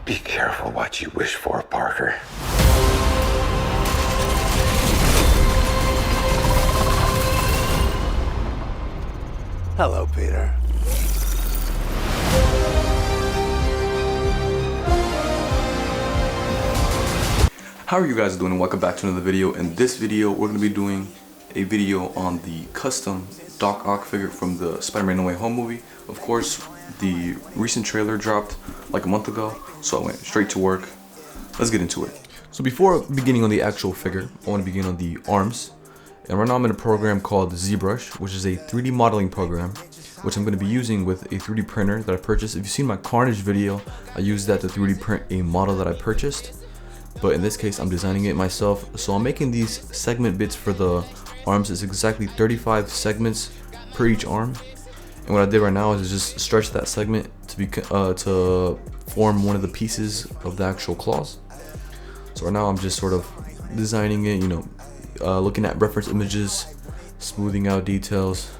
Be careful what you wish for, Parker. Hello, Peter. How are you guys doing? Welcome back to another video. In this video, we're going to be doing a video on the custom Doc Ock figure from the Spider-Man No Way Home movie. Of course, the recent trailer dropped like a month ago, so I went straight to work. Let's get into it. So before beginning on the actual figure, I want to begin on the arms. And right now I'm in a program called ZBrush, which is a 3D modeling program, which I'm going to be using with a 3D printer that I purchased. If you've seen my Carnage video, I used that to 3D print a model that I purchased. But in this case, I'm designing it myself. So I'm making these segment bits for the arms. It's exactly 35 segments per each arm. And what I did right now is just stretch that segment to form one of the pieces of the actual claws. So right now I'm just sort of designing it, looking at reference images, smoothing out details,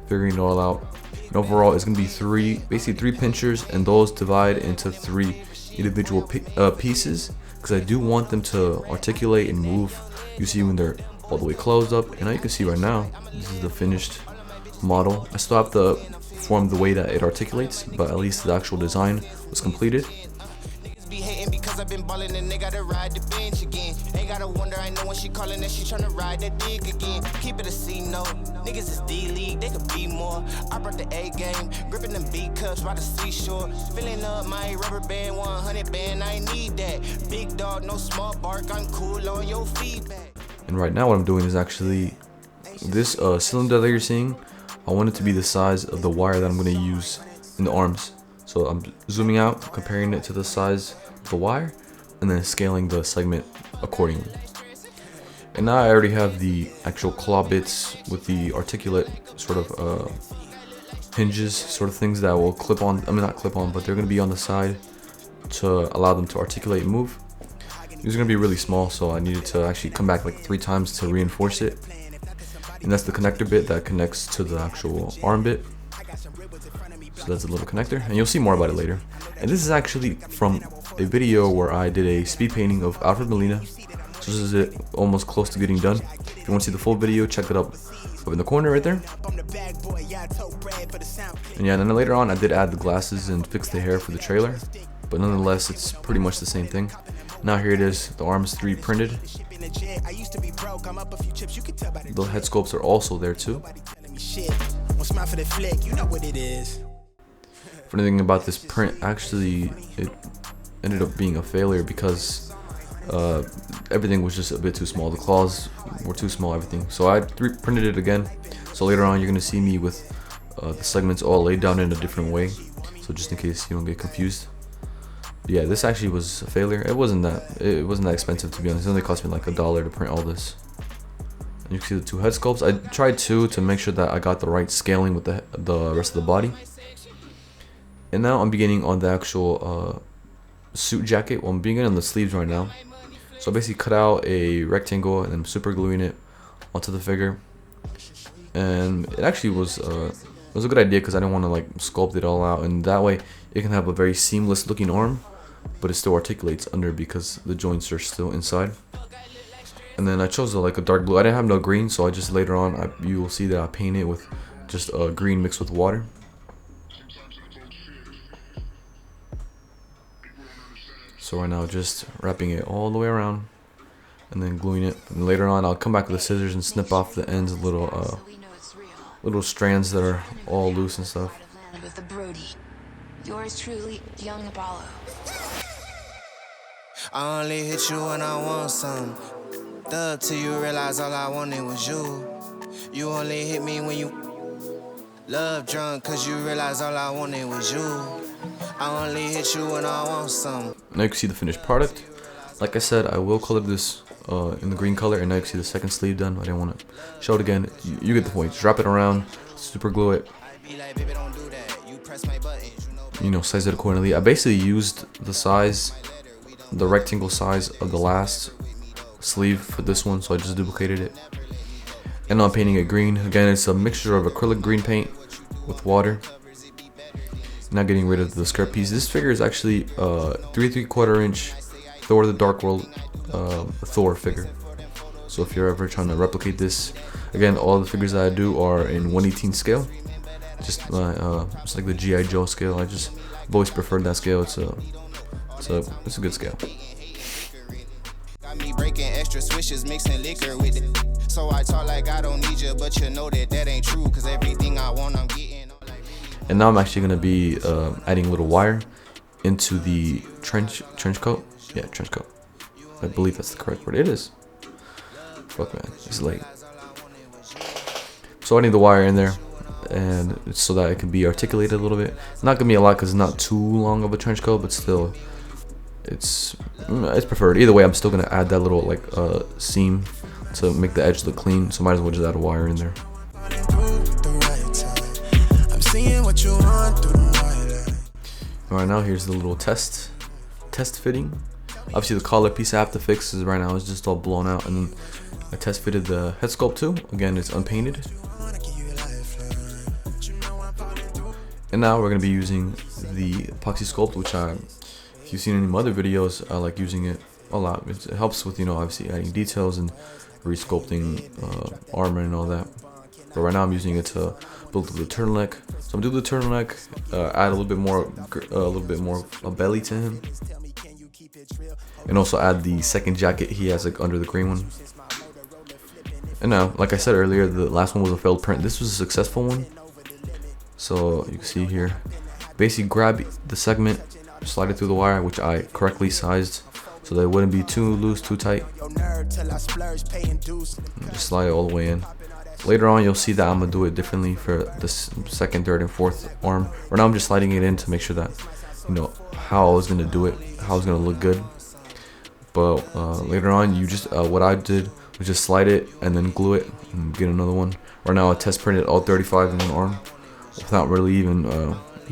figuring it all out. And overall, it's gonna be basically three pinchers, and those divide into three individual pieces, because I do want them to articulate and move. You see when they're all the way closed up, and now you can see right now, this is the finished model. I still have to form the way that it articulates, but at least the actual design was completed. I've been ballin' and they gotta ride the bench again. Ain't gotta wonder, I know when she callin' that she tryna ride that dick again. Keep it a C note. Niggas is D-League, they could be more. I brought the A game, gripping them B cups by the seashore. Filling up my rubber band, 100 band, I need that. Big dog, no small bark, I'm cool on your feedback. And right now what I'm doing is actually this cylinder that you're seeing, I want it to be the size of the wire that I'm gonna use in the arms. So I'm zooming out, comparing it to the size of the wire, and then scaling the segment accordingly. And now I already have the actual claw bits with the articulate sort of hinges, sort of things that will clip on, not clip on, but they're going to be on the side to allow them to articulate and move. These are going to be really small, so I needed to actually come back like 3 times to reinforce it. And that's the connector bit that connects to the actual arm bit. So that's a little connector, and you'll see more about it later. And this is actually from a video where I did a speed painting of Alfred Molina. So this is it, almost close to getting done. If you want to see the full video, check it up in the corner right there. And yeah, and then later on I did add the glasses and fix the hair for the trailer, but nonetheless it's pretty much the same thing. Now here it is, the arms 3D printed. The head sculpts are also there too. Funny thing about this print, actually it ended up being a failure because everything was just a bit too small. The claws were too small, everything. So I printed it again. So later on you're gonna see me with the segments all laid down in a different way. So just in case you don't get confused. But yeah, this actually was a failure. It wasn't that expensive, to be honest. It only cost me like $1 to print all this. And you can see the 2 head sculpts. I tried to make sure that I got the right scaling with the rest of the body. And now I'm beginning on the actual suit jacket. Well, I'm beginning on the sleeves right now. So I basically cut out a rectangle and I'm super gluing it onto the figure. And it actually was a good idea because I didn't want to like sculpt it all out, and that way it can have a very seamless looking arm, but it still articulates under because the joints are still inside. And then I chose like a dark blue. I didn't have no green, so I just later on you will see that I paint it with just green mixed with water. So right now just wrapping it all the way around and then gluing it. And later on I'll come back with the scissors and snip off the ends, little strands that are all loose and stuff. Yours truly, young Apollo. I only hit you when I want some. Thug till you realize all I wanted was you. You only hit me when you love drunk, cause you realize all I wanted was you. I only hit you when I want some. Now you can see the finished product. Like I said, I will color this in the green color, and now you can see the second sleeve done. I didn't want to show it again. You get the point. Just wrap it around, super glue it. Size it accordingly. I basically used the rectangle size of the last sleeve for this one, so I just duplicated it. And now I'm painting it green. Again, it's a mixture of acrylic green paint with water. not getting rid of the skirt piece. This figure is actually 3 3/4 inch Thor the Dark World Thor figure. So if you're ever trying to replicate this, again, all the figures that I do are in 1/18 scale. Just it's like the G.I. Joe scale. I've always preferred that scale. It's a good scale. Got me breaking extra swishes, mixing liquor with it. So I talk like I don't need you, but you know that ain't true. Cause everything I want, I'm getting. And now I'm actually gonna be adding a little wire into the trench coat. Yeah, trench coat. I believe that's the correct word. It is. Fuck man, it's late. So I need the wire in there, and it's so that it can be articulated a little bit. It's not gonna be a lot because it's not too long of a trench coat, but still, it's preferred. Either way, I'm still gonna add that little like seam to make the edge look clean. So might as well just add a wire in there. All right, now here's the little test fitting. Obviously, the collar piece I have to fix is right now is just all blown out, and then I test fitted the head sculpt too. Again, it's unpainted. And now we're gonna be using the epoxy sculpt, which if you've seen any of my other videos, I like using it a lot. It helps with, obviously adding details and resculpting armor and all that. But right now I'm using it to build the turtleneck. So I'm doing the turtleneck, add a little bit more belly to him, and also add the second jacket he has like under the green one. And now, like I said earlier, the last one was a failed print. This was a successful one. So you can see here, basically grab the segment, slide it through the wire, which I correctly sized so that it wouldn't be too loose, too tight. And just slide it all the way in. Later on, you'll see that I'm gonna do it differently for the second, third, and fourth arm. Right now, I'm just sliding it in to make sure that how I was gonna do it, how it's gonna look good. But later on, you just what I did was just slide it and then glue it and get another one. Right now, I test printed all 35 in one arm without really even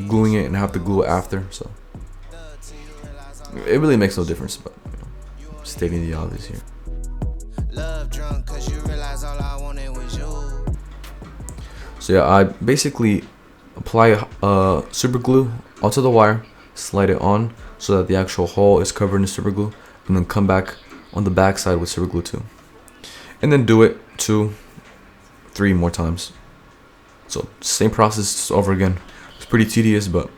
gluing it, and have to glue it after. So it really makes no difference, but stating the obvious here. So yeah, I basically apply super glue onto the wire, slide it on so that the actual hole is covered in super glue, and then come back on the back side with super glue too, and then do it 2, 3 more times. So same process just over again. It's pretty tedious, but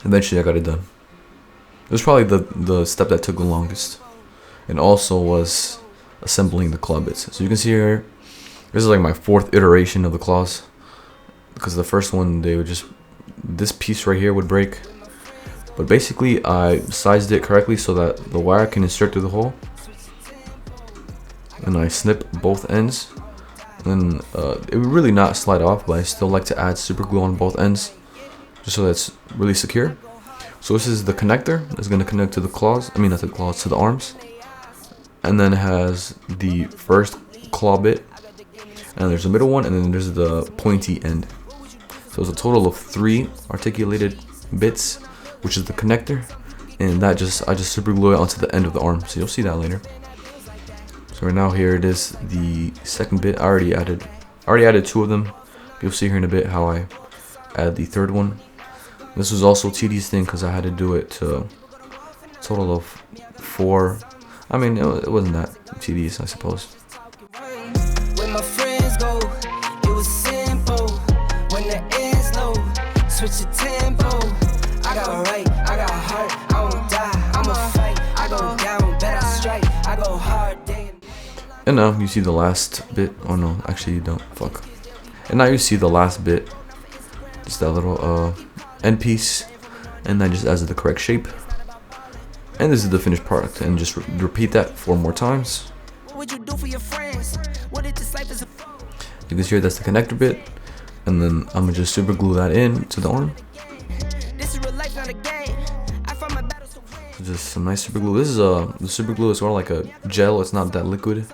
eventually I got it done. It was probably the step that took the longest, and also was assembling the claw bits. So you can see here, this is like my 4th iteration of the claws, because the first one they would just, this piece right here would break. But basically I sized it correctly so that the wire can insert through the hole, and I snip both ends. And it would really not slide off, but I still like to add super glue on both ends just so that's really secure. So this is the connector that's going to connect to the claws, not the claws, to the arms, and then it has the first claw bit, and there's a middle one, and then there's the pointy end. So it's a total of 3 articulated bits, which is the connector, and I just super glue it onto the end of the arm. So you'll see that later. So right now here it is, the second bit. I already added 2 of them. You'll see here in a bit how I added the third one. This was also a tedious thing because I had to do it to a total of 4. It wasn't that tedious, I suppose. When my friends go, it was simple. When the ends low, switch the tempo. I got right, I got heart, I won't die, I'ma fight. I go down, bet I strike, I go hard day. And now you see the last bit. Oh no, actually you don't. Fuck. And now you see the last bit. Just that little end piece, and that just adds the correct shape. And this is the finished product. And just repeat that 4 more times. What would you do for your friends? What if this life is a... You can see here that's the connector bit, and then I'm gonna just super glue that in to the arm. This is real life, not a game. I find my battles to win. So just some nice super glue. This is the super glue is sort of like a gel. It's not that liquid,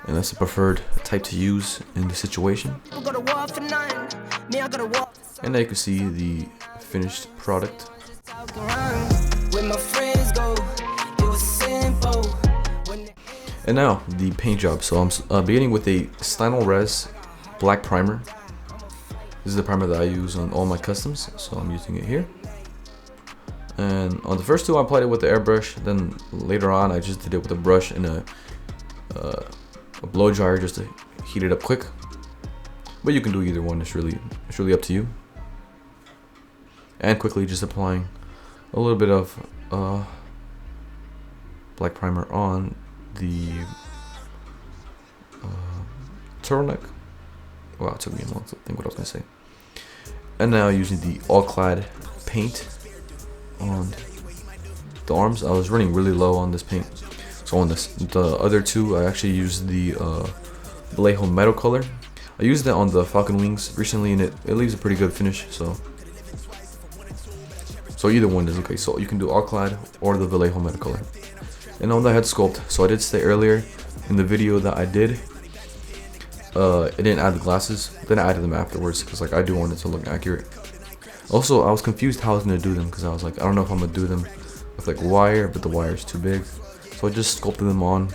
and that's the preferred type to use in the situation. Go to war for nothing. Me, I go to war. And now you can see the finished product. When my friends go, it was simple. And now the paint job. So I'm beginning with a Stynylrez black primer. This is the primer that I use on all my customs, so I'm using it here. And on the first two, I applied it with the airbrush. Then later on, I just did it with a brush and a blow dryer just to heat it up quick. But you can do either one. It's really up to you. And quickly just applying a little bit of black primer on the turtleneck. Wow, it took me a moment to think what I was gonna say. And now using the all-clad paint on the arms. I was running really low on this paint, so on the other two, I actually used the Vallejo metal color. I used that on the Falcon Wings recently, and it leaves a pretty good finish. So either one is okay. So you can do all-clad or the Vallejo metal color. And on the head sculpt, so I did say earlier in the video that I did. It didn't add the glasses, then I added them afterwards because like I do want it to look accurate. Also, I was confused how I was gonna do them because I was like, I don't know if I'm gonna do them with like wire, but the wire is too big. So I just sculpted them on,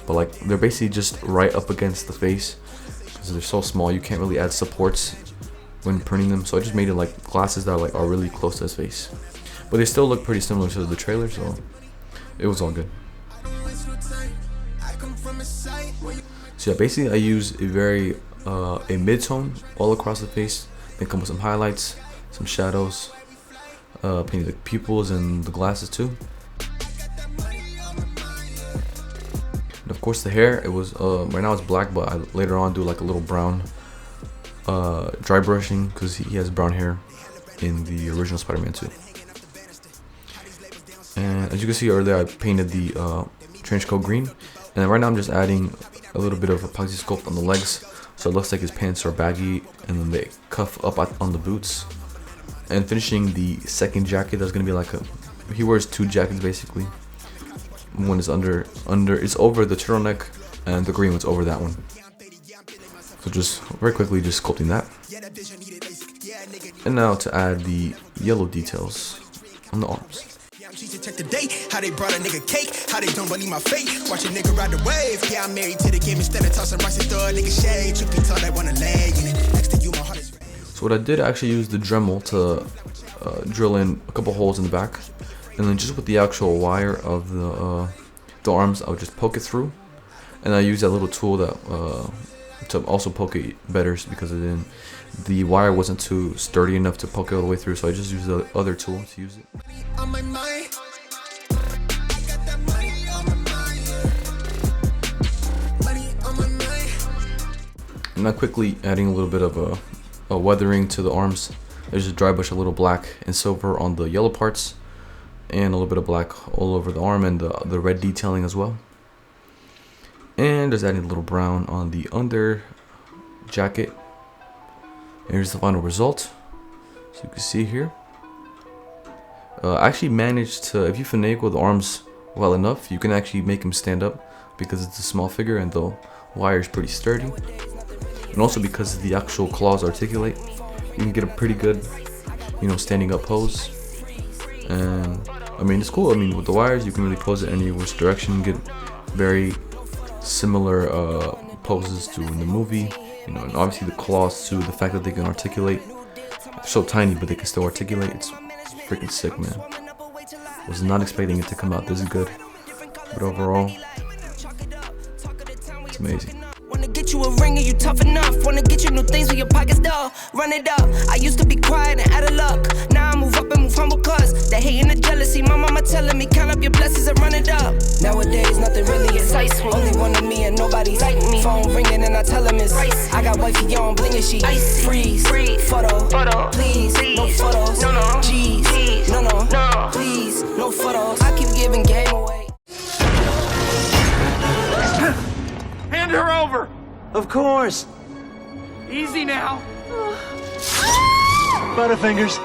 but like they're basically just right up against the face because they're so small. You can't really add supports when printing them. So I just made it like glasses that like are really close to his face, but they still look pretty similar to the trailer. So it was all good. So yeah, basically I use a very a mid-tone all across the face, then come with some highlights, some shadows, painted the pupils and the glasses too. And of course the hair, it was right now it's black, but I later on do like a little brown dry brushing because he has brown hair in the original Spider-Man 2. And as you can see earlier, I painted the trench coat green, and right now I'm just adding a little bit of epoxy sculpt on the legs, so it looks like his pants are baggy and then they cuff up on the boots. And finishing the second jacket, that's gonna be like he wears two jackets basically. One is it's over the turtleneck, and the green one's over that one. So just very quickly just sculpting that. And now to add the yellow details on the arms. Check the date, how they brought a nigga cake, how they don't believe my fate. Watch a nigga ride the wave. Yeah, I'm married to the game instead of tossing rice and throw a nigga shade. Truth be told, I want a leg in it. Next to you, my heart is. So what I did, I actually used the Dremel to drill in a couple holes in the back, and then just with the actual wire of the arms, I would just poke it through. And I used that little tool that to also poke it better because the wire wasn't too sturdy enough to poke it all the way through. So I just used the other tool to use it. And now quickly adding a little bit of a weathering to the arms. I just dry brush a little black and silver on the yellow parts, and a little bit of black all over the arm and the red detailing as well. And just adding a little brown on the under jacket. And here's the final result. So you can see here. I actually managed to, if you finagle the arms well enough, you can actually make him stand up because it's a small figure and the wire is pretty sturdy. And also because the actual claws articulate, you can get a pretty good, standing up pose. And I mean, it's cool. I mean, with the wires, you can really pose it any which direction, get very similar poses to in the movie. And obviously the claws too, the fact that they can articulate. They're so tiny, but they can still articulate. It's freaking sick, man. Was not expecting it to come out this good, but overall, it's amazing. Wanna get you a ring, are you tough enough? Wanna get you new things with your pockets dull. Run it up. I used to be quiet and out of luck. Now I move up and move humble cause the hate and the jealousy. My mama telling me count up your blessings and run it up. Nowadays nothing really excites me. Only one of me and nobody's like me. Phone ringing and I tell him it's I got wifey on bling and she freeze. Photo. Please. No photos. No. Jeez. No. Please. No photos. I keep giving game away. Hand her over! Of course. Easy now. Butterfingers.